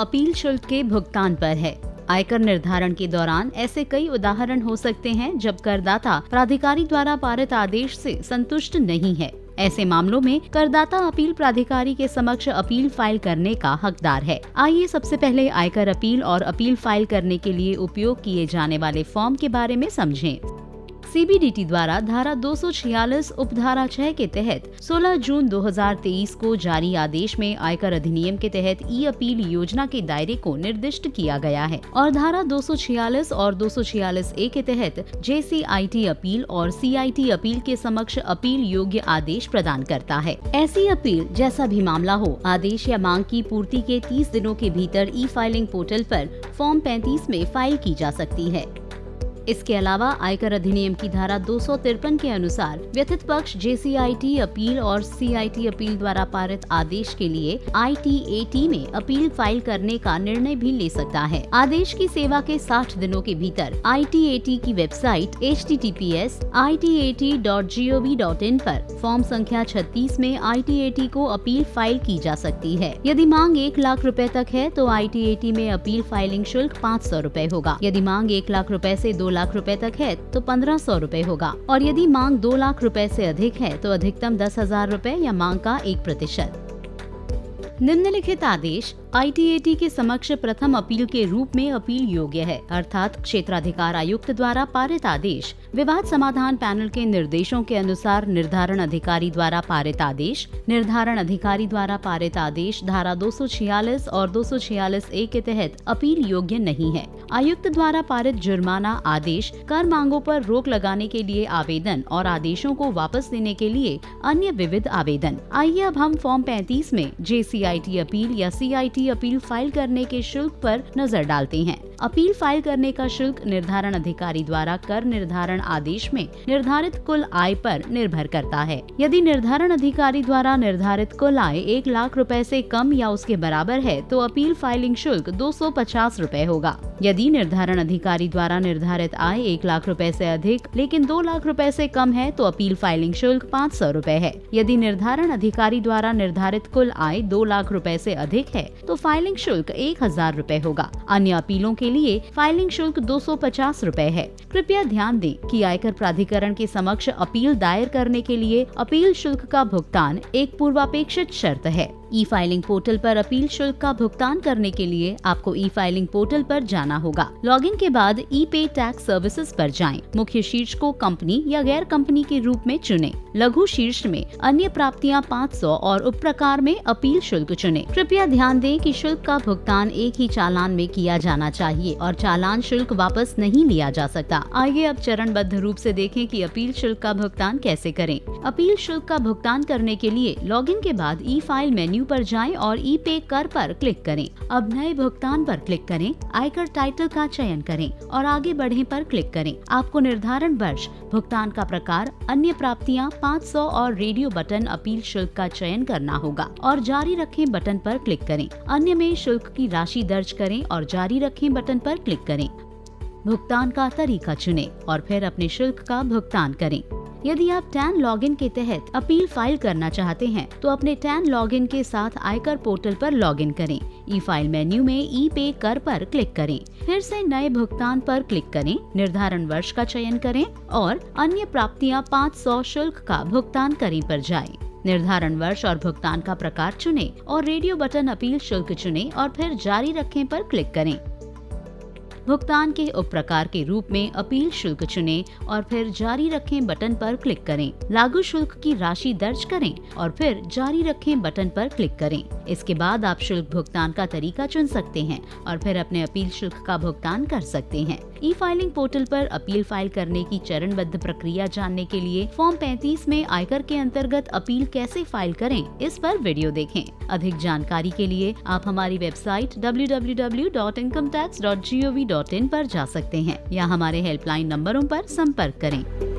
Appeal शुल्क के भुगतान पर है। आयकर निर्धारण के दौरान ऐसे कई उदाहरण हो सकते हैं जब करदाता प्राधिकारी द्वारा पारित आदेश से संतुष्ट नहीं है। ऐसे मामलों में करदाता अपील प्राधिकारी के समक्ष अपील फाइल करने का हकदार है। आइए सबसे पहले आयकर अपील और अपील फाइल करने के लिए उपयोग किए जाने वाले फॉर्म के बारे में समझें। CBDT द्वारा धारा 246 उपधारा 6 के तहत 16 जून 2023 को जारी आदेश में आयकर अधिनियम के तहत ई अपील योजना के दायरे को निर्दिष्ट किया गया है और धारा 246 और 246A के तहत JCIT अपील और CIT अपील के समक्ष अपील योग्य आदेश प्रदान करता है। ऐसी अपील जैसा भी मामला हो, आदेश या मांग की पूर्ति के 30 दिनों के भीतर ई फाइलिंग पोर्टल पर फॉर्म 35 में फाइल की जा सकती है। इसके अलावा आयकर अधिनियम की धारा 253 के अनुसार व्यथित पक्ष JCIT अपील और CIT अपील द्वारा पारित आदेश के लिए ITAT में अपील फाइल करने का निर्णय भी ले सकता है। आदेश की सेवा के 60 दिनों के भीतर ITAT की वेबसाइट https://itat.gov.in पर फॉर्म संख्या 36 में ITAT को अपील फाइल की जा सकती है। यदि मांग 1 लाख रुपए तक है तो ITAT में अपील फाइलिंग शुल्क 500 रुपए होगा। यदि मांग 1 लाख रुपए से 2 लाख रुपए तक है तो 1500 रुपए होगा और यदि मांग 2 लाख रुपए से अधिक है तो अधिकतम 10,000 रुपए या मांग का 1%। निम्नलिखित आदेश ITAT के समक्ष प्रथम अपील के रूप में अपील योग्य है, अर्थात क्षेत्राधिकार आयुक्त द्वारा पारित आदेश, विवाद समाधान पैनल के निर्देशों के अनुसार निर्धारण अधिकारी द्वारा पारित आदेश, निर्धारण अधिकारी द्वारा पारित आदेश धारा 246 और 246A के तहत अपील योग्य नहीं है। आयुक्त द्वारा पारित जुर्माना आदेश, कर मांगों पर रोक लगाने के लिए आवेदन और आदेशों को वापस लेने के लिए अन्य विविध आवेदन। आइए अब हम फॉर्म 35 में JCIT अपील या CIT अपील फाइल करने के शुल्क पर नजर डालते हैं। अपील फाइल करने का शुल्क निर्धारण अधिकारी द्वारा कर निर्धारण आदेश में निर्धारित कुल आय पर निर्भर करता है। यदि निर्धारण अधिकारी द्वारा निर्धारित कुल आय 1 लाख रुपए से कम या उसके बराबर है तो अपील फाइलिंग शुल्क 250 रुपए होगा। यदि निर्धारण अधिकारी द्वारा निर्धारित आय 1 लाख रुपए से अधिक लेकिन 2 लाख रुपए से कम है तो अपील फाइलिंग शुल्क 500 रुपए है। यदि निर्धारण अधिकारी द्वारा निर्धारित कुल आय 2 लाख रुपए से अधिक है तो फाइलिंग शुल्क 1000 रुपए होगा। अन्य अपीलों के लिए फाइलिंग शुल्क 250 रुपए है। कृपया ध्यान दें कि आयकर प्राधिकरण के समक्ष अपील दायर करने के लिए अपील शुल्क का भुगतान एक पूर्वापेक्षित शर्त है। ई फाइलिंग पोर्टल पर अपील शुल्क का भुगतान करने के लिए आपको ई फाइलिंग पोर्टल पर जाना होगा। लॉगिन के बाद ई पे टैक्स सर्विसेज पर जाएं। मुख्य शीर्ष को कंपनी या गैर कंपनी के रूप में चुनें। लघु शीर्ष में अन्य प्राप्तियां 500 और उप प्रकार में अपील शुल्क चुनें। कृपया ध्यान दें कि शुल्क का भुगतान एक ही चालान में किया जाना चाहिए और चालान शुल्क वापस नहीं लिया जा सकता। आइए अब चरणबद्ध रूप से देखें कि अपील शुल्क का भुगतान कैसे करें। अपील शुल्क का भुगतान करने के लिए लॉगिन के बाद ई फाइल मेन्यू पर जाएं और ई पे कर पर क्लिक करें। अब नए भुगतान पर क्लिक करें, आयकर टाइटल का चयन करें और आगे बढ़े पर क्लिक करें। आपको निर्धारण वर्ष, भुगतान का प्रकार, अन्य प्राप्तियां 500 और रेडियो बटन अपील शुल्क का चयन करना होगा और जारी रखें बटन पर क्लिक करें। अन्य में शुल्क की राशि दर्ज करें और जारी रखें बटन पर क्लिक करें। भुगतान का तरीका चुनें और फिर अपने शुल्क का भुगतान करें। यदि आप टैन लॉगिन के तहत अपील फाइल करना चाहते हैं तो अपने टैन लॉगिन के साथ आयकर पोर्टल पर लॉगिन करें। ई फाइल मेन्यू में ई पे कर पर क्लिक करें, फिर से नए भुगतान पर क्लिक करें, निर्धारण वर्ष का चयन करें और अन्य प्राप्तियां 500 शुल्क का भुगतान करें पर जाएं। निर्धारण वर्ष और भुगतान का प्रकार चुनें और रेडियो बटन अपील शुल्क चुनें और फिर जारी रखें पर क्लिक करें। भुगतान के उप प्रकार के रूप में अपील शुल्क चुनें और फिर जारी रखें बटन पर क्लिक करें। लागू शुल्क की राशि दर्ज करें और फिर जारी रखें बटन पर क्लिक करें। इसके बाद आप शुल्क भुगतान का तरीका चुन सकते हैं और फिर अपने अपील शुल्क का भुगतान कर सकते हैं। ई फाइलिंग पोर्टल पर अपील फाइल करने की चरणबद्ध प्रक्रिया जानने के लिए फॉर्म 35 में आयकर के अंतर्गत अपील कैसे फाइल करें, इस पर वीडियो देखें। अधिक जानकारी के लिए आप हमारी वेबसाइट www.incometax.gov.in पर जा सकते हैं या हमारे हेल्पलाइन नंबरों पर संपर्क करें।